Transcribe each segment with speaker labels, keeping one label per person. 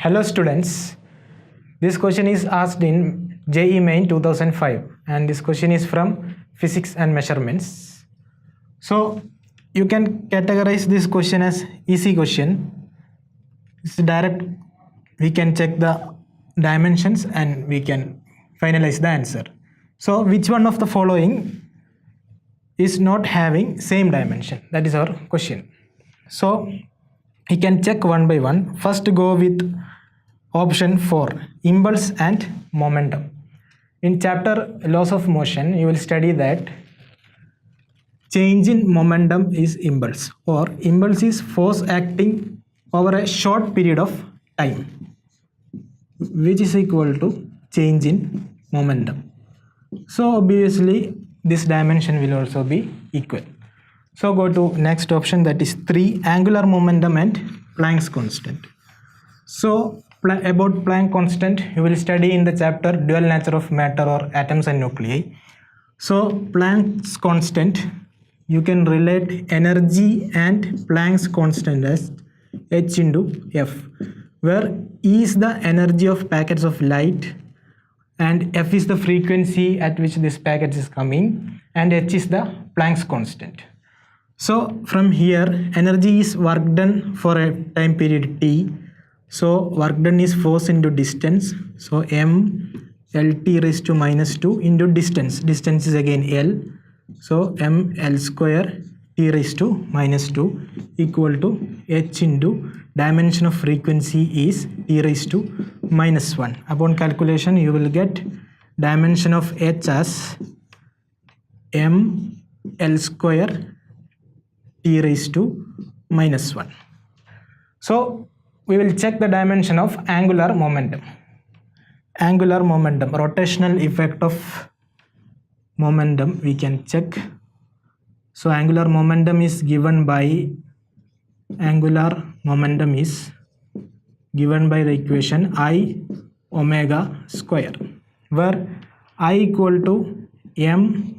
Speaker 1: Hello students, this question is asked in JEE Main 2005 and this question is from Physics and Measurements. So you can categorize this question as easy question. It's direct, we can check the dimensions and we can finalize the answer. So which one of the following is not having same dimension? That is our question. So we can check one by one. First go with option 4, impulse and momentum. In chapter laws of motion you will study that change in momentum is impulse, or impulse is force acting over a short period of time, which is equal to change in momentum. So obviously this dimension will also be equal. So go to next option, that is 3, angular momentum and Planck's constant. So about Planck constant you will study in the chapter dual nature of matter or atoms and nuclei. So Planck's constant, you can relate energy and Planck's constant as h into f, where E is the energy of packets of light and f is the frequency at which this packet is coming and h is the Planck's constant. So from here energy is work done for a time period t. So work done is force into distance. So m lt raised to minus 2 into distance. Distance is again l. So m l square t raised to minus 2 equal to h into dimension of frequency is t raised to minus 1. Upon calculation you will get dimension of h as m l square t raised to minus 1. So we will check the dimension of angular momentum. Angular momentum, rotational effect of momentum we can check. So angular momentum is given by the equation I omega square, where I equal to m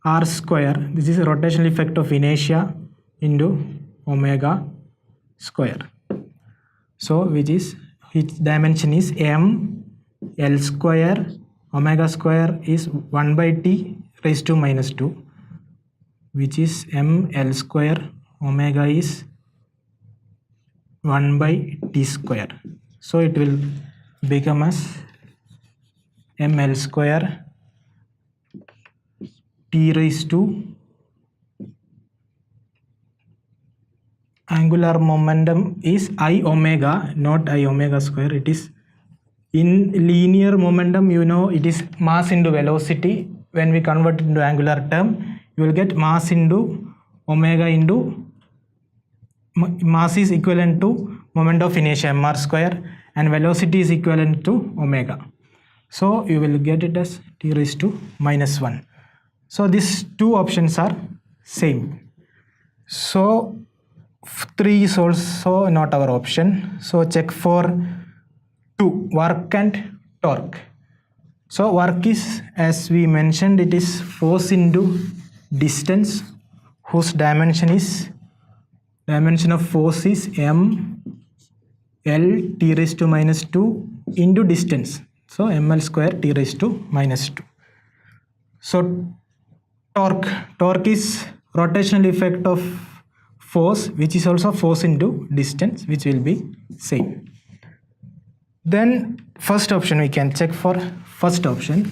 Speaker 1: r square. This is a rotational effect of inertia into omega square. So which dimension is m l square, omega square is 1 by t raised to minus 2, which is m l square, omega is 1 by t square. So it will become as m l square t raised to angular momentum is I omega, not I omega square. It is in linear momentum, you know, it is mass into velocity. When we convert it into angular term, you will get mass into omega into mass is equivalent to moment of inertia mr square and velocity is equivalent to omega. So you will get it as t raised to minus 1. So these two options are same. So 3 is also not our option. So check for 2, work and torque. So work is, as we mentioned, it is force into distance, whose dimension of force is m l t raised to minus 2 into distance. So ml square t raised to minus 2. So torque is rotational effect of force, which is also force into distance, which will be same. Then first option we can check for first option.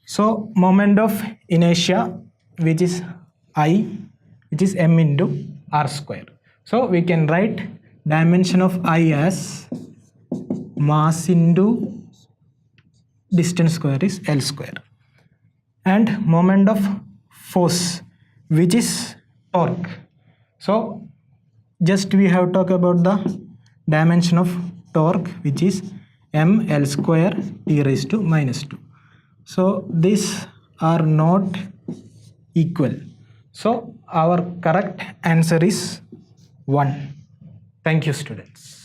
Speaker 1: So moment of inertia, which is I, which is m into r square. So we can write dimension of I as mass into distance square is l square, and moment of force, which is torque. So just we have talked about the dimension of torque, which is m l square t raised to minus 2. So these are not equal. So our correct answer is 1. Thank you students.